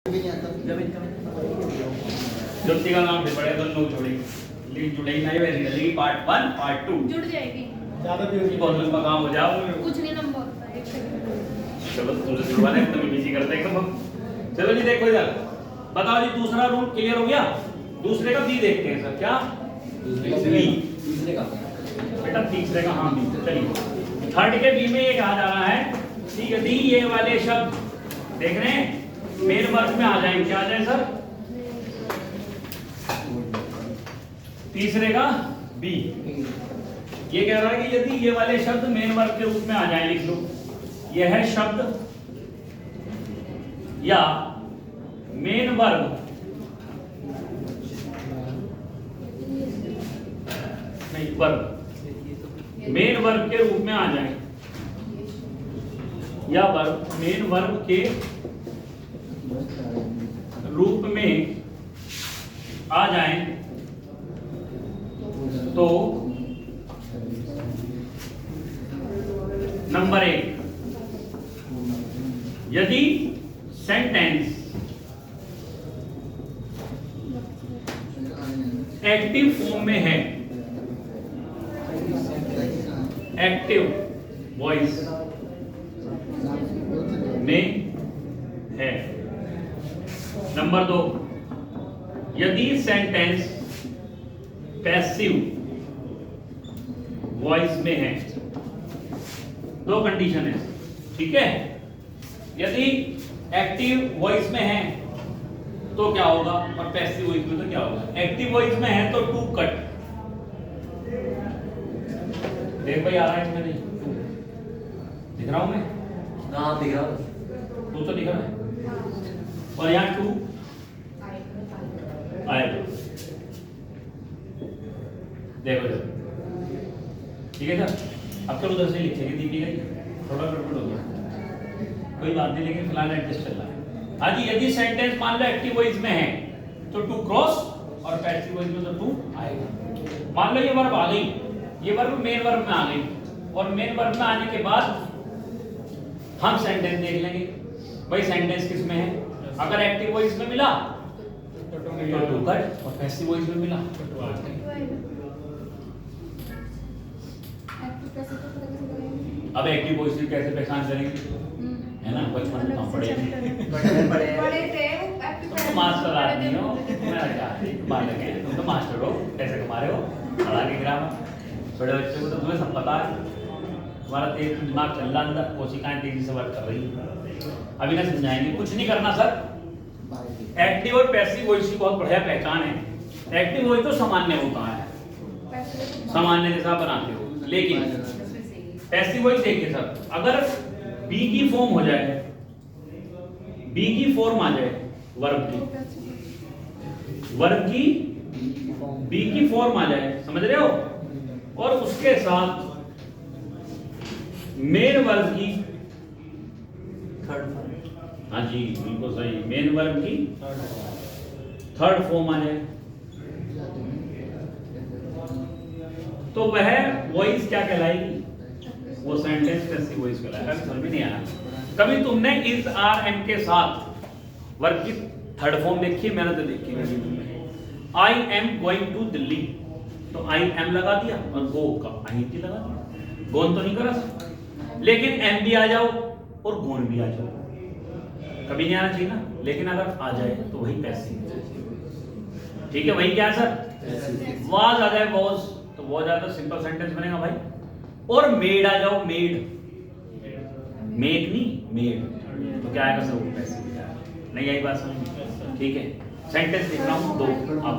जुड़ती का नाम पड़े दोनों जुड़े लेकिन जुड़ेगी नहीं वैसी चलेगी पार्ट 1 पार्ट 2 जुड़ जाएगी। ज्यादा भी बहुत लंबा काम हो जाओ कुछ नहीं लंबा होता है, 1 सेकंड। चलो तुझे जुड़वाने तो बिजी करते हैं हम। चलो जी देखो इधर बताओ जी दूसरा रूल क्लियर हो गया। दूसरे का बी देखते हैं सर क्या तीसरे का बेटा तीसरे का हाँ बी चलिए थर्ड के बी में ये कहा जा रहा है ठीक है दी ये वाले शब्द देख रहे हैं मेन वर्ग में आ जाएंगे क्या आ जाए सर तीसरे का बी ये कह रहा है कि यदि ये वाले शब्द मेन वर्ग के रूप में आ जाए लिख लो यह है शब्द या मेन वर्ग नहीं वर्ग मेन वर्ग के रूप में आ जाए या वर्ग मेन वर्ग के रूप में आ जाए तो नंबर 1 यदि सेंटेंस एक्टिव फॉर्म में है एक्टिव वॉइस में है। नंबर 2 यदि सेंटेंस पैसिव वॉइस में है दो कंडीशन है ठीक है। यदि एक्टिव वॉइस में है तो क्या होगा और पैसिव वॉइस में तो क्या होगा। एक्टिव वॉइस में है तो टू कट देख भाई आ रहा है इसमें नहीं दिख रहा हूं मैं हाँ दिख रहा हूँ तू तो दिख रहा है और यहाँ टू आएगा देखो जरा ठीक है सर अब तो उधर से लिखेंगे दीपी का थोड़ा गड़बड़ हो गया कोई बात नहीं लेकिन फिलहाल एडजस्ट चल रहा है। हाँ जी यदि सेंटेंस मान लो एक्टिव वॉइस में है तो टू क्रॉस और पैसिव वॉइस में तो टू आएगा। मान लो ये वर्ब आ गई ये वर्ब मेन वर्ब में आ गई और मेन वर्ब में आने के बाद हम सेंटेंस देख लेंगे भाई सेंटेंस किस में है। अगर एक्टिव वॉइस में मिला तो टू कट और पैसिव वॉइस में मिला तो टू आ अब एक्टिव वॉइस की कैसे पहचान करेंगे है ना बचपन में हम बड़े थे तुम तो मास्टर आदमी हो मैं क्या बालक है तुम तो मास्टर हो कैसे कमा रहे हो पढ़ा के ग्राम बड़े बच्चे को तो तुम्हें सब पता है तुम्हारा तेज दिमाग चल रहा अंदर कोशिकाएं तेजी से वर्क कर रही है अभी ना समझाएंगे कुछ नहीं करना सर। एक्टिव और पैसिव वॉइस की बहुत बढ़िया पहचान है। एक्टिव वॉइस तो सामान्य होता है सामान्य जैसा बनाते हो लेकिन पैसिव वॉइस देखिए सर अगर बी की फॉर्म हो जाए बी की फॉर्म आ जाए वर्ब की बी की फॉर्म आ जाए समझ रहे हो और उसके साथ मेन वर्ब की हाँ जी बिल्कुल सही मेन वर्ब की थर्ड फॉर्म आ जाए तो वह वॉइस क्या कहलाएगी वो सेंटेंस पैसिव वॉइस कहलाएगा। समझ में नहीं आया कभी तुमने इज आर एम के साथ वर्ब की थर्ड फॉर्म देखी है मैंने तो देखी नहीं। I am going to Delhi तो आई एम लगा दिया और गो का आई टी लगा दिया गोन तो नहीं करा लेकिन एम भी आ जाओ और गोन भी आ जाओ कभी नहीं आना चाहिए ना लेकिन अगर आ जाए तो वही पैसिव ठीक है वही क्या है सर वाज आ जाए वॉज तो बहुत ज्यादा सिंपल सेंटेंस बनेगा भाई और मेड आ जाओ मेड मेड नहीं मेड तो क्या आएगा सर वो पैसिव नहीं आई बात समझ ठीक है। सेंटेंस लिख रहा हूं दो अब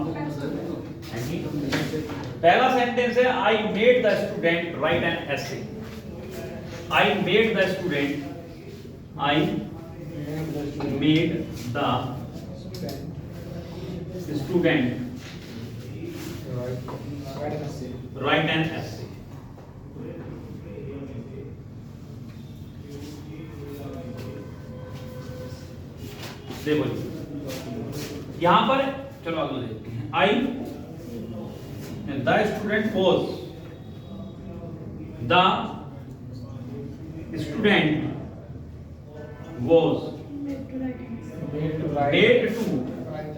पहला सेंटेंस है I made the student write an essay I made the student I made the student write an essay देखो यहां पर चलो आगे देखते हैं I the student was the student was made to write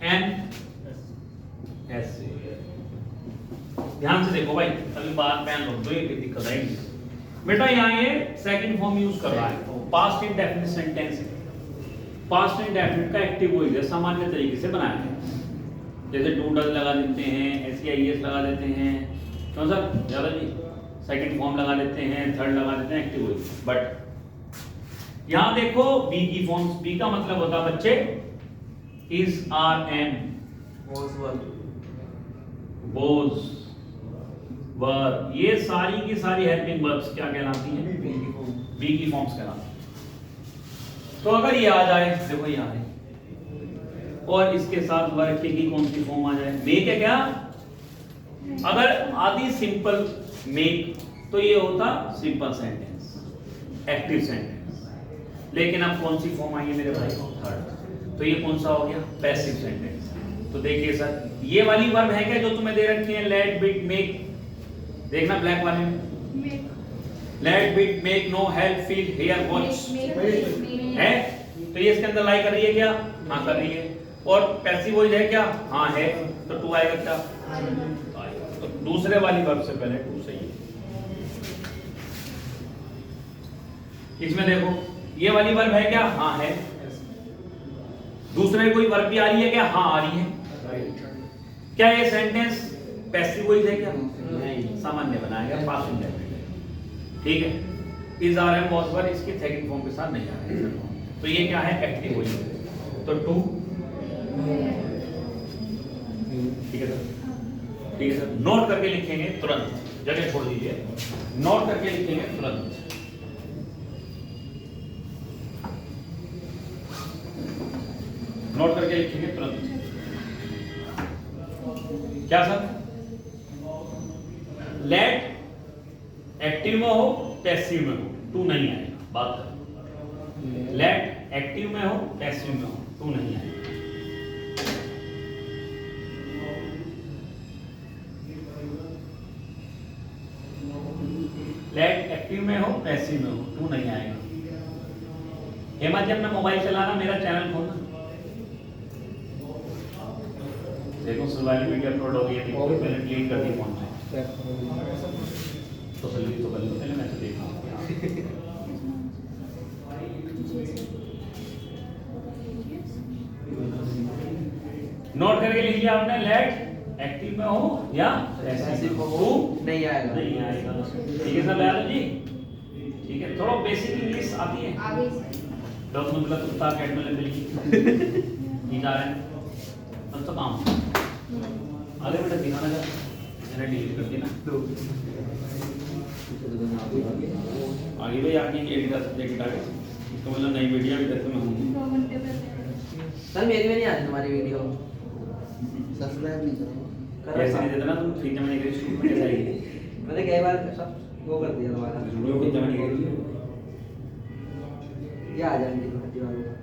an essay। ध्यान से देखो भाई, अभी बात पेन रख दो, ये दिक्कत आएगी बेटा। यहाँ ये सेकंड फॉर्म यूज कर रहा है, पास्ट इंडेफिनिट सेंटेंस है। पास्ट इंडेफिनिट का एक्टिव वॉइस है, सामान्य तरीके से बनाया है, जैसे डू डज लगा देते हैं, SEIS लगा देते हैं, क्यों सर ज्यादा जी, सेकंड फॉर्म लगा देते हैं, थर्ड लगा देते हैं, एक्टिव वॉइस। बट यहाँ देखो बी की फॉर्म्स, बी का मतलब होता है बच्चे इज, आर, एम, वॉज, वर, ये सारी की सारी हेल्पिंग वर्ब्स क्या कहलाती हैं? बी की फॉर्म्स कहलाती हैं। तो अगर ये आ जाए, देखो ये आ रही, और इसके साथ वर्ग की कौन सी फॉर्म आ जाए? मेक है क्या? अगर आदि सिंपल मेक तो ये होता सिंपल सेंटेंस, एक्टिव सेंटेंस। लेकिन अब कौन सी फॉर्म आई है मेरे भाई? थर्ड। तो ये कौन सा हो गया? Passive sentence. तो देखिए सर, ये वाली वर्ब है क्या जो तुम्हें दे रखी है? लेट, बिट, मेक, देखना ब्लैक वाले में, let, bit, make, no, help, feel, here, watch है। तो ये इसके अंदर लाई कर रही है क्या? हाँ कर रही है। और पैसिव वॉइस है क्या? हाँ है। तो टू आएगा क्या? तो दूसरे वाली वर्ब से पहले टू सही है। इसमें देखो ये वाली वर्ब है क्या? हाँ है। दूसरे कोई वर्ब भी आ रही है क्या? हाँ आ रही है। क्या ये सेंटेंस पैसिव वॉइस है क्या? नहीं, सामान्य बनाया गया, पास्ट इंडेफिनिट। ठीक है, इज, आर, एम, वाज, वर इसकी सेकंड फॉर्म के साथ नहीं आ रही है। तो ये क्या है? Active voice. तो टू, ठीक है सर, ठीक है सर। नोट करके लिखेंगे तुरंत, जगह छोड़ दीजिए, नोट करके लिखेंगे तुरंत। नोट करके लिखेंगे तुरंत। क्या सर? लेट एक्टिव में हो, पैसिव में हो, टू नहीं आएगा। बात कर, लेट एक्टिव में हो, पैसिव में हो, टू नहीं आएगा। लेट एक्टिव में हो, पैसिव में हो, टू नहीं आएगा। हेमा जी अपना मोबाइल चलाना, मेरा चैनल खोलना, देखो सुरवाली वीडियो अपलोड हो गई है, देखो पहले डिलीट कर दी फोन में। तो जल्दी तो कर लो, पहले मैं तो देखा नोट करके लिख लिया आपने। लेट एक्टिव में हो या पैसिव हो, नहीं आएगा, नहीं आएगा। ठीक है सर दयाल जी, ठीक है। थोड़ा बेसिक इंग्लिश आती है आगे तो मतलब कुत्ता कैट में नहीं जा रहे हैं तो काम आगे बेटा दिखाना जरा, मैंने डिलीट कर दी ना। आगे भाई आगे एडिट कर सकते हैं, इसका मतलब नई वीडियो भी करते मैं हूँ। 2 घंटे पहले सर मेरी में नहीं आती तुम्हारी वीडियो, सब्सक्राइब नहीं करो। कैसे नहीं देता ना तुम, फ्री जमा नहीं करी शूट में कैसे आएगी? मैंने कई बार सब वो कर दिया तुम्हारा, वीडियो को जमा नहीं करी। ये आ जाएंगे हड्डी वालों का।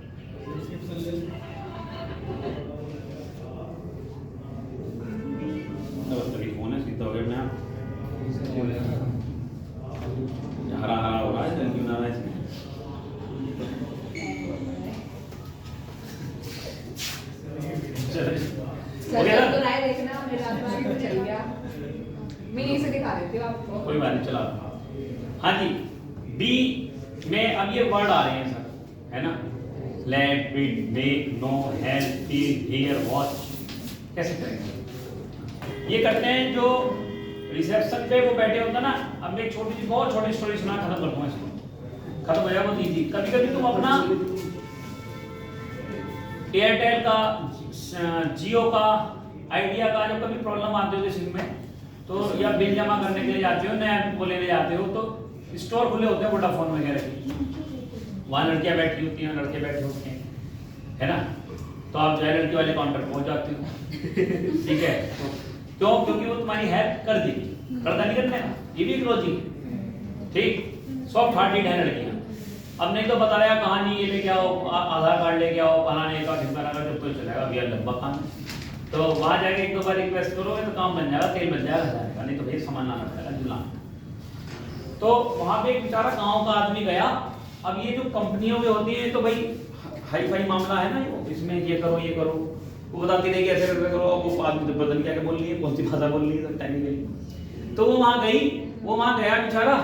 तभी फोन है सीधा हो गया मैं हरा हरा हो रहा है, जल्दी बना रहा है इसमें। सर तो राय देखना, मेरा आत्मा तो चल गया। मैं यहीं से दिखा देती हूँ आपको। कोई बात नहीं, चला। हाँ जी, बी में अब ये वर्ड आ रहे हैं सर, है ना? Let, bit, make, no, help, feel, here, watch. कैसे करेंगे? ये करते हैं जो रिसेप्शन पे वो बैठे होता ना। अब मैं एक छोटी सी, बहुत छोटी स्टोरी सुना, खत्म कर दूंगा इसको, खत्म हो जाएगा मत इजी। कभी कभी तुम अपना एयरटेल का, जियो का, आइडिया का जब कभी प्रॉब्लम आती हो सिम में, तो या बिल जमा करने के लिए जाते हो, नया वो लेने जाते हो, तो स्टोर खुले होते हैं वोडाफोन वगैरह के, वहाँ लड़कियाँ बैठी होती हैं, लड़के बैठे होते हैं, है ना? तो आप जो है लड़की वाले काउंटर पहुंच जाते हो। ठीक है, क्यों? क्योंकि वो तुम्हारी हेल्प कर देगी, करता नहीं करते ना, ये भी एक लॉजिक है। ठीक, सॉफ्ट हार्टेड है लड़कियाँ। अब नहीं तो बता रहा कहानी, ये लेके आओ, आधार कार्ड लेके आओ, फलाने का ठिकाना का, जब कोई चलेगा भैया लंबा काम। तो वहाँ जाके एक दो बार रिक्वेस्ट करोगे तो काम बन जाएगा, तेल बन जाएगा, नहीं तो भैया सामान लाना पड़ेगा जुलान। तो तो वहां पे एक बेचारा गांव का आदमी गया। अब ये जो कंपनियों में होती है तो भाई हाई फाई मामला है ना, इसमें ये करो ये करो, वो बताती नहीं कि ऐसे करके करो, वो आदमी तो पता नहीं क्या बोल रही है, कौन सी भाषा बोल रही है टेक्निकली। तो वो वहां गई, वो वहां गया बेचारा।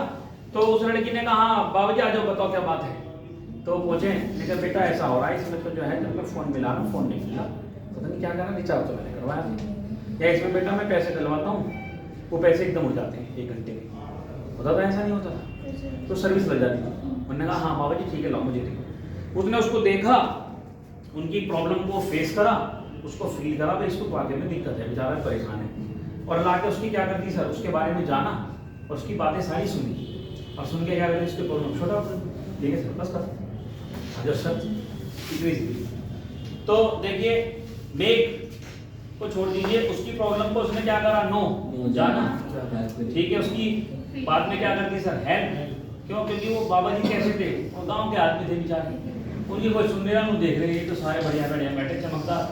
तो उस लड़की ने कहा बाबा जी आ जाओ बताओ क्या बात है। तो पूछे, लेकिन बेटा ऐसा हो रहा है इसमें तो जो है जब मैं फोन मिला रहा हूँ फोन नहीं मिला, पता नहीं क्या करना, रिचार्ज तो मैंने करवाया था, या इसमें बेटा मैं पैसे डलवाता हूँ वो पैसे एकदम उड़ जाते हैं 1 घंटे में, होता था ऐसा नहीं होता था, तो सर्विस लग जाती थी। उन्होंने कहा हाँ बाबा जी ठीक है लाओ मुझे देखो। उसने उसको देखा, उनकी प्रॉब्लम को फेस करा, उसको फील करा भाई इसको वाकई में दिक्कत है, बेचारा परेशान है, और ला के उसकी क्या करती सर, उसके बारे में जाना और उसकी बातें सारी सुनी, और सुन के क्या करती उसके प्रॉब्लम छोटा ठीक है सर बस कर सर इतनी सी। तो देखिए मेक को छोड़ दीजिए, उसकी प्रॉब्लम को उसने क्या करा, नो जाना, ठीक है। उसकी बात में क्या करती सर, हेल्प, क्यों, क्योंकि वो बाबा जी कैसे थे, वो गांव के आदमी थे बेचारे, उनकी कोई सुन रहा देख रहे हैं तो सारे बढ़िया बढ़िया बैठे चमकदार,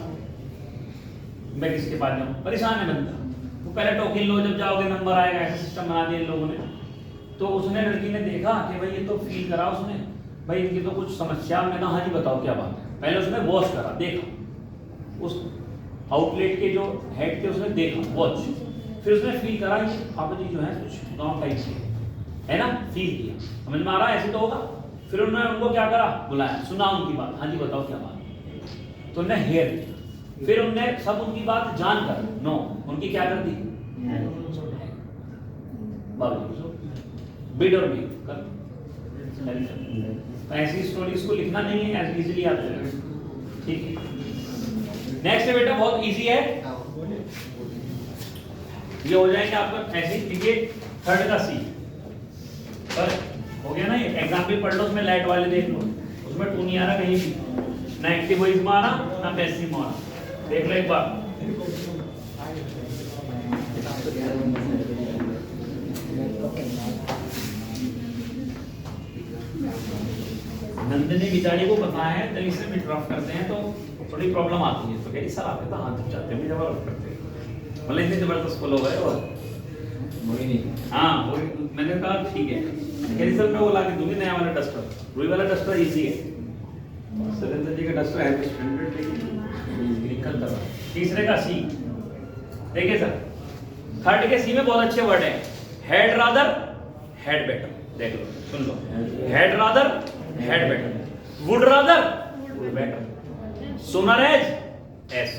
मैं किसके पास जाऊँ, परेशान है बंदा। वो पहले टोकन लो, जब जाओगे नंबर आएगा, ऐसा सिस्टम बना दिया इन लोगों ने। तो उसने लड़की ने देखा कि भाई ये तो फील करा उसने, भाई इनकी तो कुछ समस्या, मैं कहा हाँ जी बताओ क्या बात है। पहले उसने वॉच करा, देखा उस आउटलेट के जो हेड थे उसने देखा वॉच, फिर उसने फील करा ये बाबा जी जो है कुछ गाँव टाइप के है ना, फील किया, समझ में आ रहा है ऐसे तो होगा। फिर उन्होंने उनको क्या करा, बुलाया, सुना उनकी बात, हाँ जी बताओ क्या बात, तो उन्हें हेयर किया, फिर उनने सब उनकी बात जानकर नो उनकी क्या कर दी, बिड और मेक कर। ऐसी स्टोरीज को लिखना नहीं है, ऐसे इजीली आता है, ठीक है। नेक्स्ट बेटा बहुत इजी है, ये हो जाएंगे आपका ऐसे लिखिए, थर्ड का सी पर हो गया ना, ये एग्जाम्पल पढ़ लो, उसमें लाइट वाले देख लो, उसमें टू नहीं आ रहा कहीं भी, ना एक्टिव वॉइस में आ रहा ना पैसिव में आ रहा, देख लो एक बार। नंदिनी बिचारी को पता है जब इसे विड्रॉप करते हैं तो थोड़ी प्रॉब्लम आती है, तो कह रही सर आपके तो हाथ जाते हैं, जबरदस्त करते हैं, मतलब इतने जबरदस्त फॉलो गए और हाँ वो मैंने कहा ठीक है, कह रही सर मैं वो ला के दूंगी नया वाला डस्टर, रुई वाला डस्टर इजी है, सुरेंद्र जी का डस्टर है स्टैंडर्ड लेकिन निकल कर। तीसरे का सी देखिए सर, थर्ड के सी में बहुत अच्छे वर्ड है, हेड रादर हेड बेटर, देख लो सुन लो, had rather had better, would rather would better, sooner as as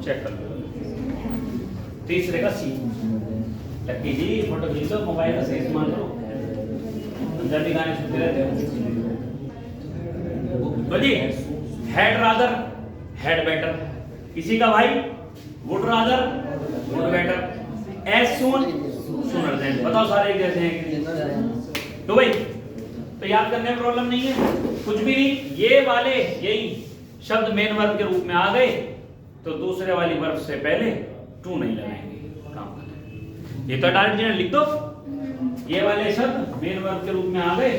check कर लो। तीसरे का सी, लक्की जी फोटो खींच लो, मोबाइल का सही इस्तेमाल करो, पंजाबी गाने सुनते रहते हो बोलिए, हेड रादर हेड बेटर, किसी का भाई would rather would better, as soon sooner than, बताओ सारे एक जैसे हैं तो भाई, तो याद करने में प्रॉब्लम नहीं है कुछ भी नहीं, ये वाले यही शब्द मेन वर्ब के रूप में आ गए तो दूसरे वाली वर्ब से पहले टू नहीं लगाएंगे, काम कर, ये तो डायरेक्ट लिख दो, ये वाले शब्द मेन वर्ब के रूप में आ गए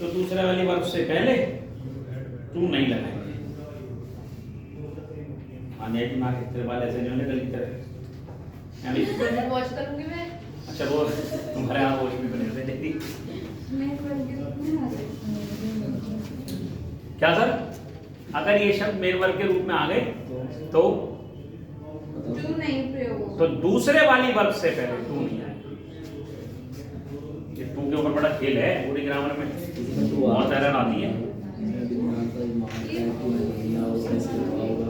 तो दूसरे वाली वर्ब से पहले टू नहीं लगाएंगे। आने की मां के तेरे वाले ऐसे नहीं होने गलती करे, अभी वॉच करूंगी मैं, अच्छा वो तुम्हारे यहाँ वॉच भी बने रहते देखती क्या सर, अगर ये शब्द मेन वर्ब के रूप में आ गए तो टू नहीं प्रयोग होगा, तो दूसरे वाली वर्ब से पहले टू नहीं आएगा। ये टू के ऊपर बड़ा खेल है पूरी ग्रामर में, बहुत एरर आती है,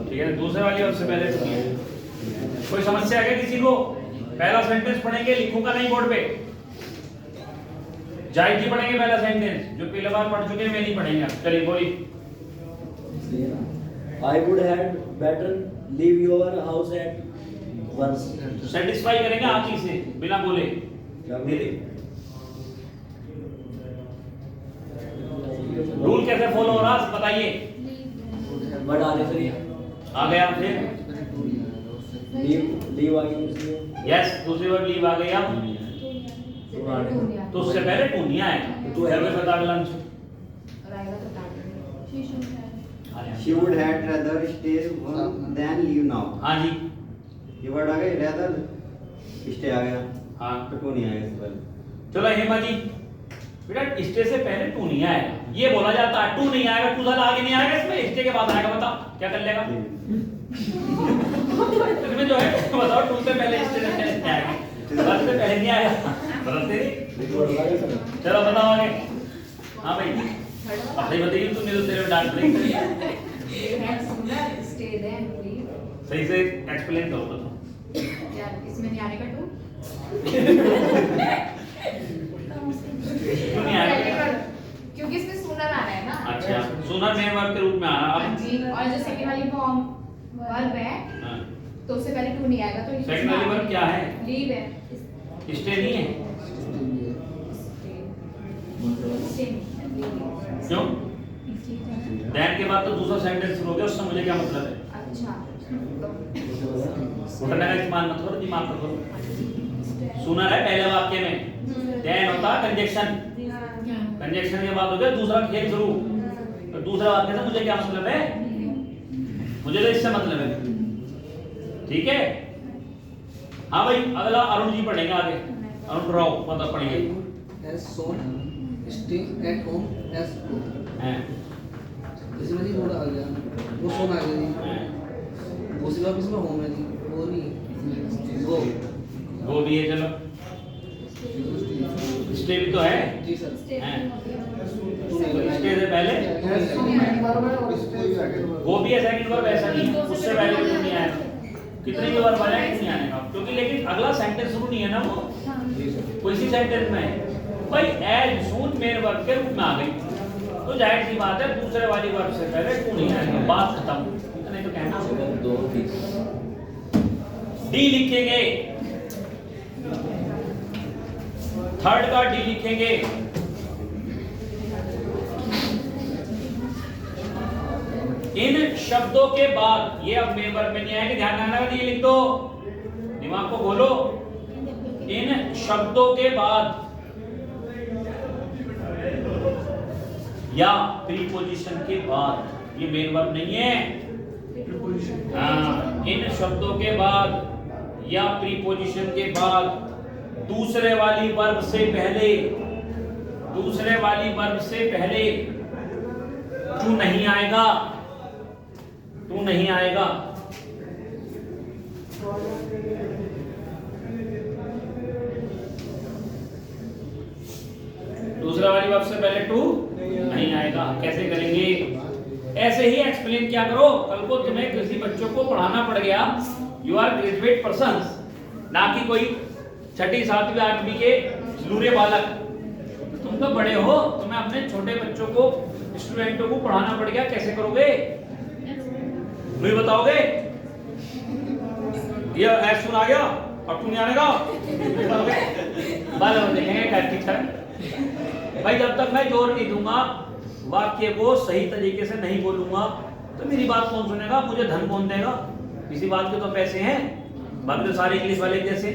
ठीक है, दूसरे वाली वर्ब से पहले टू नहीं आएगा। कोई समस्या है क्या किसी को? पहला सेंटेंस पढ़ेंगे, लिखूंगा नहीं बोर्ड पे, जाहिद जी पढ़ेंगे पहला सेंटेंस, जो पहली बार पढ़ चुके हैं मैं नहीं पढ़ेंगे, चलिए बोलिए। I would had better leave your house at once. Satisfy करेंगे आप ही से बिना बोले, रूल कैसे फॉलो हो रहा बताइए। But आगे फिर आ गया फिर leave आ गई, यस दूसरी बार लीव आ गई, अब तो उससे पहले टू नहीं आएगा, तो है बता lunch She would had rather stay than leave now. हाँ जी, ये वर्ड आ गया rather, stay आ गया, हाँ तो क्यों नहीं आएगा इस पर? चलो हेमा जी बेटा स्टे से पहले टू नहीं आएगा, ये बोला जाता है। टू नहीं आएगा, टू ज्यादा आगे नहीं आएगा, इसमें स्टे के बाद आएगा। बताओ क्या कर लेगा इसमें जो है बताओ, टू से पहले स्टे से पहले नहीं आएगा, वन से पहले नहीं आएगा। बदलते नहीं। चलो बताओ आगे। हाँ भाई भाई बताइए, तुमने तो तेरे डांट ब्रेक करी है। Stay then leave. सही से एक्सप्लेन करो, बताओ। यार इसमें नहीं आने का टू। क्यों नहीं आएगा? क्योंकि इसमें सूनर आ रहा है ना। अच्छा, सूनर मेन वर्ब के रूप में आ रहा हाँ है। जी, और जो सेकंड वाली फॉर्म वर्ब है हाँ। तो उससे पहले टू नहीं आएगा, तो सेकंड वाली वर्ब क्या है? लीव है। स्टे नहीं है। क्यों? देन के बाद तो दूसरा सेंटेंस शुरू हो गया, उससे मुझे क्या मतलब है? अच्छा घुटने का इस्तेमाल मत करो, दिमाग का करो। सुनर है पहले वाक्य में, देन होता है कंजक्शन, कंजक्शन के बाद हो गया दूसरा खेल शुरू। तो दूसरा वाक्य से मुझे क्या मतलब है? मुझे तो इससे मतलब है। ठीक है। हाँ भाई, अगला अरुण जी पढ़ेंगे आगे। अरुण राव मतलब पढ़िए। As shown, stay at home as good. हैं इसमें जी थोड़ा आ गया, वो सोन आ गया जी, दूसरी बार इसमें होम है जी, वो नहीं गो वो भी है। चलो स्टे भी तो है। जी सर। हैं स्टे से पहले वो भी है सेकंड वर्ब, ऐसा नहीं है उससे पहले भी नहीं आएगा। कितनी भी वर्ब आए नहीं आएगा, क्योंकि लेकिन अगला सेंटेंस शुरू नहीं है ना, वो कोई सी सेंटेंस में है भाई। एज सून मेन वर्ब के रूप में आ गई, तो जाहिर सी बात है दूसरे वाली वर्ब से पहले टू नहीं आएगा, बात खत्म। नहीं तो कहना डी लिखेंगे, थर्ड का डी लिखेंगे। इन शब्दों के बाद, ये अब मेन वर्ब में नहीं आएंगे, ध्यान रखना। ये लिख दो, दिमाग को खोलो। इन शब्दों के बाद या प्रीपोजिशन के बाद, ये मेन वर्ब नहीं है। हाँ, इन शब्दों के बाद या प्रीपोजिशन के बाद दूसरे वाली वर्ब से पहले, दूसरे वाली वर्ब से पहले टू नहीं आएगा, टू नहीं आएगा। दूसरा वाली वर्ब से पहले टू नहीं आएगा। कैसे करेंगे? ऐसे ही एक्सप्लेन क्या करो। कल को तुम्हें किसी बच्चों को पढ़ाना पड़ गया, यू आर ग्रेजुएट पर्सन, ना कि कोई छठी सातवीं आठवीं के लूरे बालक। तुम तो बड़े हो, तुम्हें अपने छोटे बच्चों को, स्टूडेंटों को पढ़ाना पड़ गया, कैसे करोगे? मुझे बताओगे? ये ऐस सुन आ गया और तू नहीं आएगा, बाल देखेंगे क्या टीचर। भाई जब तक मैं जोर नहीं दूंगा, वाक्य को सही तरीके से नहीं बोलूंगा, तो मेरी बात कौन सुनेगा? मुझे धन कौन देगा? किसी बात के तो पैसे हैं, बाकी तो सारे इंग्लिश वाले जैसे।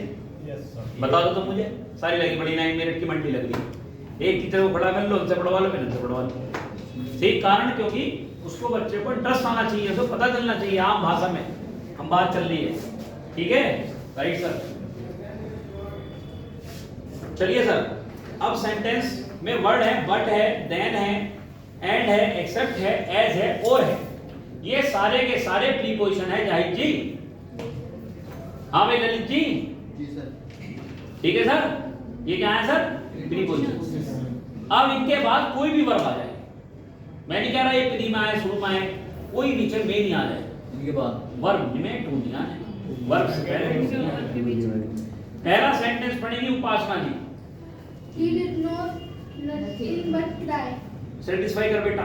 बता दो तो मुझे, सारी लगी पड़ी 9 मिनट की मंडी लग रही। एक टीचर को खड़ा कर लो, उनसे पढ़वा लो, फिर उनसे पढ़वा लो। सही कारण, क्योंकि उसको बच्चे को इंटरेस्ट आना चाहिए, उसको पता चलना चाहिए आम भाषा में हम बात चल रही है। ठीक है, राइट सर। चलिए सर, अब सेंटेंस में वर्ड है, बट है, देन है, एंड है, एक्सेप्ट है, एज है, और है। ये सारे के सारे प्रीपोजिशन है जाहिद जी। हाँ भाई ललित जी। जी सर। ठीक है सर, ये क्या है सर? प्रीपोजिशन। अब इनके बाद कोई भी वर्ब आ जाए, मैं नहीं कह रहा ये प्री में आए, शुरू में आए, कोई नीचे में नहीं आ जाए, इनके बाद वर्ब में टू नहीं आए, वर्ब से पहले टू नहीं आए। पहला सेंटेंस पढ़ेगी उपासना जी। He did not nothing but cry. Satisfy कर बेटा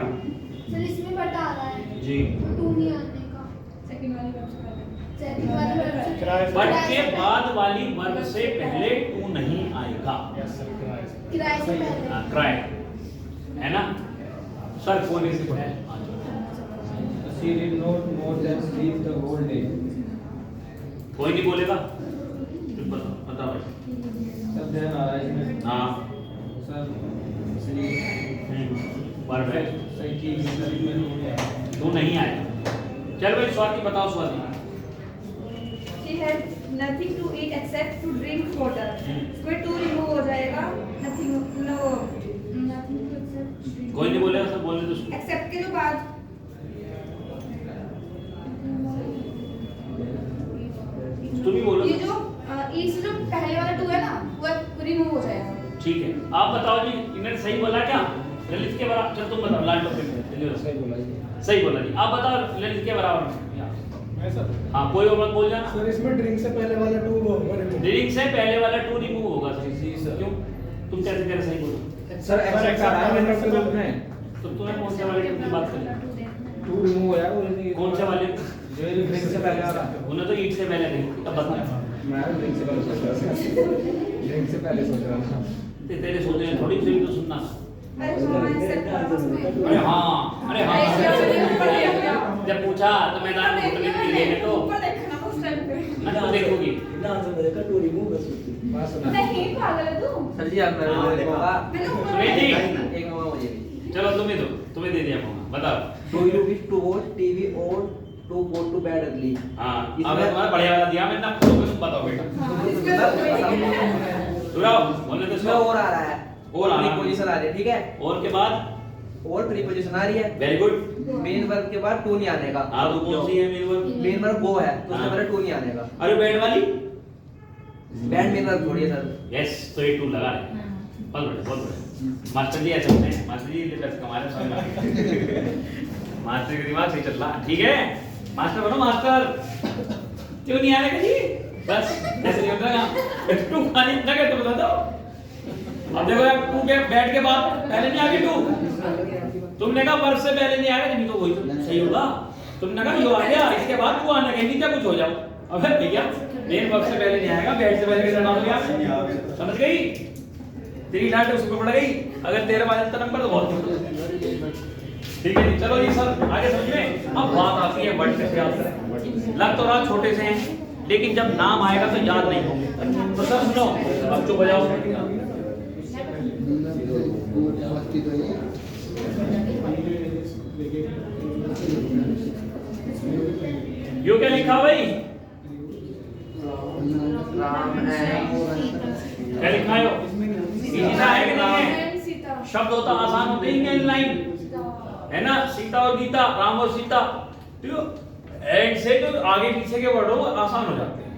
सर इसमें बता रहा है जी। टू नहीं आने का। सेकंड वाली वर्ब से पहले। सेकंड वाली वर्ब से बट के बाद वाली वर्ब से पहले टू नहीं आएगा। किराए से पहले। क्राई है ना सर? कौन इसे पढ़े? She did not more than sleep the whole day. कोई नहीं बोलेगा? बता भाई। सब ध्यान आ रहा है इसमें। हाँ सर sleep वर्ब है, सही चीज सर में नहीं है। टू नहीं आएगा। चल भाई स्वाति बताओ। Swati She had nothing to eat except to drink water. इसमें to remove हो जाएगा, nothing no कोई नहीं बोलेगा, सब बोलने दो। एक्सेप्ट के जो बाद तुम ही बोलो। ये जो ई से जो पहले वाला टू है ना वो रिमूव हो जाएगा। ठीक है, आप बताओ जी, इन्होंने सही बोला क्या? ललित के बराबर, चल तुम बताओ, लाल टॉपिक में सही बोला जी। सही बोला जी। आप बताओ ललित के बराबर। मैं सर हाँ, कोई और बात बोल जाना। सर इसमें ड्रिंक से पहले वाला टू वो ड्रिंक से पहले वाला टू रिमूव होगा सर। जी सर। क्यों? तुम कैसे कह रहे सही बोलो? सर एक्सेप्ट आ रहा है मेरे टू में। तो तुम्हें कौन से वाले की बात कर? टू रिमूव हो जाएगा। कौन से वाले? जो ड्रिंक से पहले आ रहा है। उन्हें तो ईट से पहले नहीं, तब बता। मैं ड्रिंक से पहले सोच रहा था। ड्रिंक से पहले सोच रहा था। तेरे सोचने में थोड़ी सी तो सुनना। अरे हाँ एक्सेप्ट वापस में। अरे हाँ, अरे हाँ। जब पूछा तो मैदान में घुटने के लिए तो ऊपर देखना उस टाइम पे। मैं तो देखूंगी। ना तो मेरे का टू रिमूव कर सकती बात सुना। नहीं पागल है तू। सर जी आप हाँ, मेरे देखा। मैंने ऊपर सुनील जी। देखा। एक मौका मुझे भी। चलो तुम्हें दो, तुम्हें दे दिया मौका, बताओ। Do you wish to watch TV or to go to bed early? हाँ, इसमें- अब तुम्हारा बढ़िया वाला दिया मैंने, अब तुम बताओ बेटा। हाँ, इसमें तो कोई नहीं है। दुराओ, बोलने दो इसमें इसको। और आ रहा है। और आ रहा है। पोजीशन आ रही है, ठीक है? और के बाद और प्रीपोजिशन आ रही है। Very good. मेन वर्ब के बाद टू नहीं आने का। आप तो कौन सी है मेरे वर्ग? मेन वर्ब वो है, तो उसके हाँ। पहले टू नहीं आने का। अरे बैड वाली? बैंड मेन वर्ब थोड़ी है सर। यस, तो ये टू लगा है। बहुत बढ़िया, बहुत बढ़िया। मास्टर जी ऐसे होते हैं, मास्टर जी ये पैसे कमा रहे हैं सारे। मास्टर का दिमाग सही चल रहा, ठीक है? मास्टर बनो मास्टर। क्यों नहीं आने का जी? बस ऐसे नहीं होता ना। टू खाने इतना क्या तो बता दो। अब देखो यार, टू के बैठ के बाद पहले नहीं आ गई टू। तुमने कहा वर्ष से पहले नहीं आएगा, नहीं तो वही तो सही होगा। तुमने कहा यो आ गया, इसके बाद तू आने का, नहीं क्या कुछ हो जाओ। अबे भैया, मेन वर्ष से पहले नहीं आएगा, बैठ से पहले कैसे नाम लिया? समझ गई? तेरी लाट उसको पड़ गई। अगर तेरे पास इतना नंबर तो बहुत ठीक है जी। चलो जी सर, आगे समझिए। अब बात आती है वर्ड कैसे याद करें। लग तो रहा छोटे से हैं, लेकिन जब नाम आएगा तो याद नहीं होंगे। तो सर सुनो, अब चुप हो जाओ। यो क्या लिखा भाई? राम एंड क्या लिखा है? सीधा है कि नहीं है? सीता। शब्द होता आसान होते ही नहीं, लाइन है ना। सीता और गीता, राम और सीता, तो एंड से जो आगे पीछे के वर्ड हो वो आसान हो जाते हैं।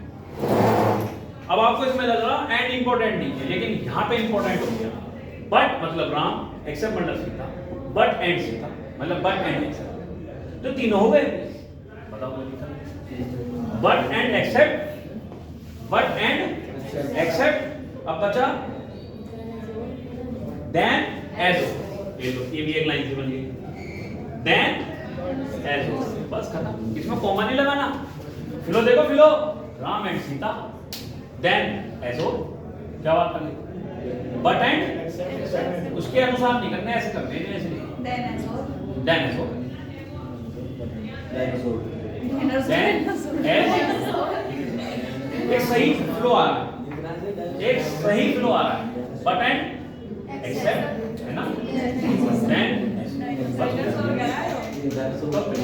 अब आपको इसमें लग रहा एंड इंपॉर्टेंट नहीं है, लेकिन यहाँ पे इंपॉर्टेंट हो गया। बट मतलब राम एक्सेप्ट मतलब सीता, बट एंड सीता मतलब बट एंड एक्सेप्ट, तो तीनों हो गए। बताओ but and except, but and except. अब बचा देन एज। ये भी एक लाइन से बन गई, देन एज। बस खत्म, इसमें कॉमा नहीं लगाना। फिलो देखो, फिलो Ram and Sita, then as. क्या बात कर ली? बट एंड उसके अनुसार नहीं करना, ऐसे करते हैं ऐसे नहीं। देन एजोर। Then as. एक सही फ्लो आ रहा है, एक सही फ्लो आ रहा है। बट एंड एक्सेप्ट है ना, देन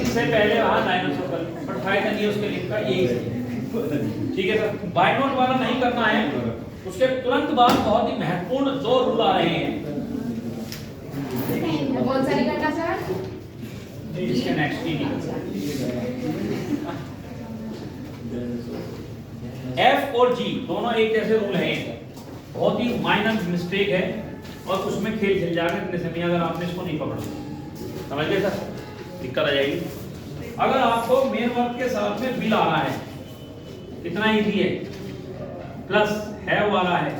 इससे पहले वहां डायनासोर कर, बट फायदा नहीं है उसके लिंक का, यही सही। ठीक है सर, बाय नोट वाला नहीं करना है। उसके तुरंत बाद बहुत ही महत्वपूर्ण दो रूल आ रहे हैं। कौन सा निकलना सर? इसके नेक्स्ट ही एफ और जी दोनों एक जैसे रूल हैं, बहुत ही माइनर मिस्टेक है और उसमें खेल खेल जाएगा इतने समय अगर आपने इसको नहीं पकड़ा। समझ गए सर? दिक्कत आ जाएगी। अगर आपको मेन वर्ब के साथ में विल आ रहा है, इतना इजी है, प्लस हैव आ रहा है,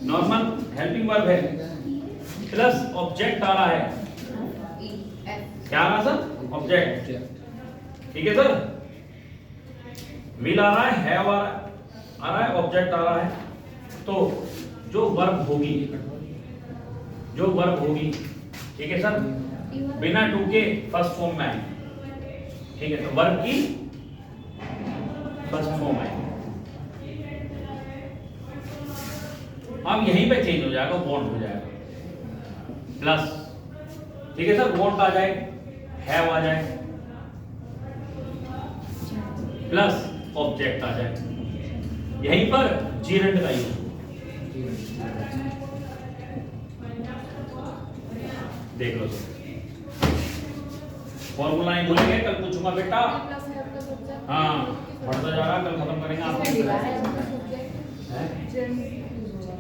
नॉर्मल हेल्पिंग वर्ब है, प्लस ऑब्जेक्ट आ रहा है। क्या आ रहा है सर? ऑब्जेक्ट। ठीक है सर, विल आ रहा है, हैव आ रहा है, ऑब्जेक्ट आ रहा है, तो जो वर्ब होगी, जो वर्ब होगी, ठीक है सर, बिना टू के फर्स्ट फॉर्म में आएगी। ठीक है, तो वर्ब की फर्स्ट फॉर्म आएगी। अब यहीं पे चेंज हो जाएगा, वॉन्ट हो जाएगा, प्लस। ठीक है सर, वॉन्ट आ जाए, हैव आ जाए, प्लस ऑब्जेक्ट आ जाए। यहीं पर जीरेंड का यूज। देख लो सर, फॉर्मूला नहीं भूलेंगे, कल पूछूंगा बेटा। हाँ बढ़ता जा रहा, कल खत्म करेंगे आप।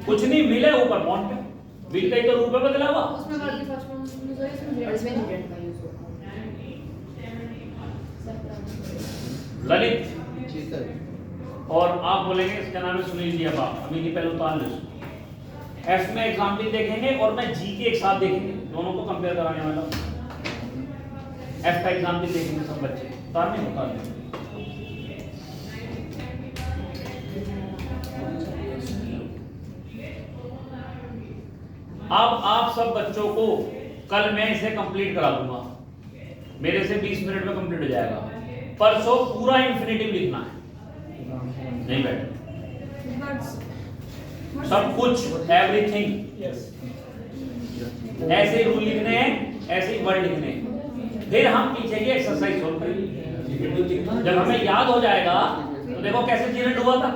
कुछ नहीं मिले ऊपर बॉन्ड पे, बिल का ही तो रूप है बदला हुआ। उसमें वर्ब की फर्स्ट फॉर्म यूज हो इसमें नीडेड का यूज हो। ललित जी सर। और आप बोलेंगे इसका नाम है सुनील जी। अब आप अभी नहीं, पहले उतार लो। एफ में एग्जाम्पल देखेंगे और मैं जी के एक साथ देखेंगे, दोनों को कंपेयर कराने वाला। एफ का एग्जाम्पल देखेंगे सब बच्चे, उतारने उतार देंगे। अब आप सब बच्चों को कल मैं इसे कंप्लीट करा दूंगा, मेरे से 20 मिनट में कंप्लीट हो जाएगा। परसों पूरा इंफिनिटिव लिखना है, नहीं बैठ सब कुछ, एवरीथिंग। ऐसे ही रूल लिखने हैं, ऐसे ही वर्ड लिखने हैं। फिर हम पीछे की एक्सरसाइज सॉल्व करेंगे। जब हमें याद हो जाएगा तो देखो कैसे जीरो हुआ था।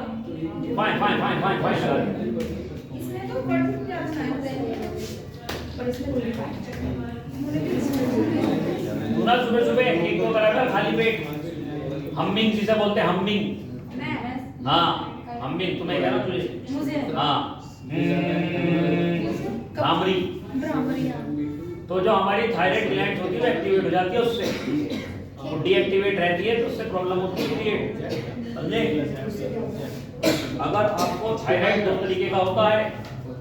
Fine fine fine fine fine लगा देंगे। इसमें तो वर्ड भी ज्यादा नहीं है पर इसमें रूल है। ना सुबह सुबह एक को कराकर खाली पेट हमिंग जिसे बोलते हैं, हमिंग। मैं हाँ हमिंग, तुम्हें क्या ना तुझे। मुझे हाँ भ्रामरी। तो जो हमारी थायराइड ग्लैंड होती है वो एक्टिवेट हो जाती है, उससे वो डीएक्टिवेट रहती है तो उससे प्रॉब्लम होती है क्रिएट, समझे। अगर आपको थायराइड 2 तरीके का होता है,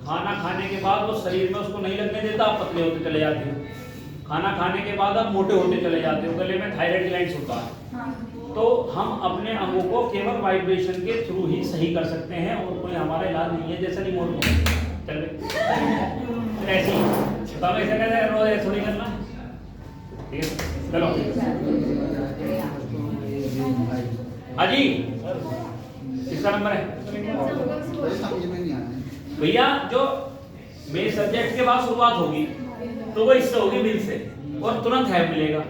खाना खाने के बाद वो शरीर में उसको नहीं लगने देता, आप पतले होते चले जाते हो। खाना खाने के बाद आप मोटे होते चले जाते हो, गले में थायराइड ग्लैंड्स होता है। तो हम अपने अंगों को केवल वाइब्रेशन के थ्रू ही सही कर सकते हैं, और कोई हमारा इलाज नहीं है। जैसे रिमोट को चल ऐसे ही तो हम ऐसे कहते हैं, रोज ऐसे थोड़ी करना है, ठीक है। चलो हाजी किसका नंबर है समझ में नहीं आया भैया? जो मेरे सब्जेक्ट के बाद शुरुआत होगी तो वो इससे होगी, मिल से, और तुरंत है मिलेगा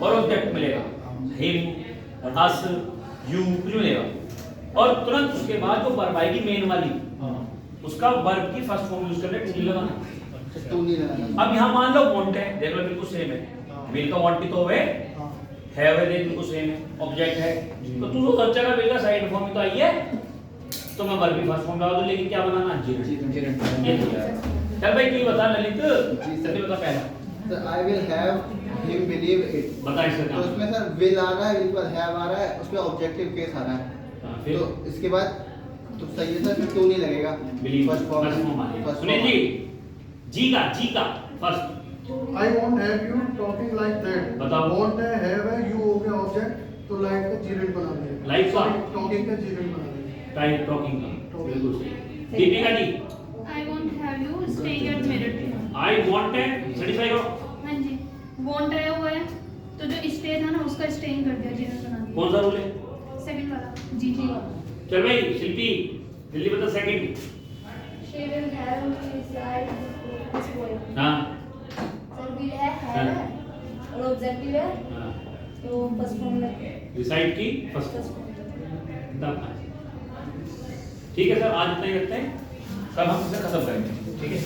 और ऑब्जेक्ट मिलेगा, हिम अस यू कुछ मिलेगा, और तुरंत उसके बाद जो वर्ब आएगी मेन वाली, उसका वर्ब की फर्स्ट फॉर्म यूज करने टू लगाना। तो नहीं लगाना। अब यहाँ मान लो वांट है, देख लो बिल्कुल सेम है, विल का वांट तो है देख बिल्कुल सेम है, ऑब्जेक्ट है। तो तू तो सोचेगा विल का साइड फॉर्म में तो आई है, तो मैं वर्ब की फर्स्ट फॉर्म लगा दूं, लेकिन क्या बनाना जीरो। ये तो है। चल भाई तू ही बता ललित, जल्दी बता पहला। Sir I will have him believe it. बता इसका तो काम। उसमें सर विल आ रहा है, विल पर हैव आ रहा है, उसमें ऑब्जेक्टिव केस आ रहा है। हाँ, फिर तो इसके बाद तो सही है सर, फिर क्यों नहीं लगेगा? Believe first form first Sunil ji, जी का first I won't have you talking like that. बताओ। Won't है, have है, you हो गया ऑब्जेक्ट, तो लाइक का जीरेंट बना दिया। Like का? टॉकिंग का जीरेंट बना दिया। टाइप टॉकिंग का बिल्कुल सही। Deepika ji, I won't have you staying at Merit. I want है, सेटिस्फाई करो। हाँ जी, want आया हुआ है तो जो स्टे था ना उसका स्टेइंग कर दिया, जीरो बना दिया। कौन सा रूल है? सेकंड वाला जी जी वाला। चल भाई शिल्पी जल्दी बता second. she will have inside this poem. हाँ सर will है हाँ। और ऑब्जेक्टिव है हाँ तो फर्स्ट फॉर्म लगेगा। डिसाइड की फर्स्ट फर्स्ट फॉर्म ठीक है सर, आज इतना ही रखते हैं, कल हम इसे खत्म करेंगे, ठीक है।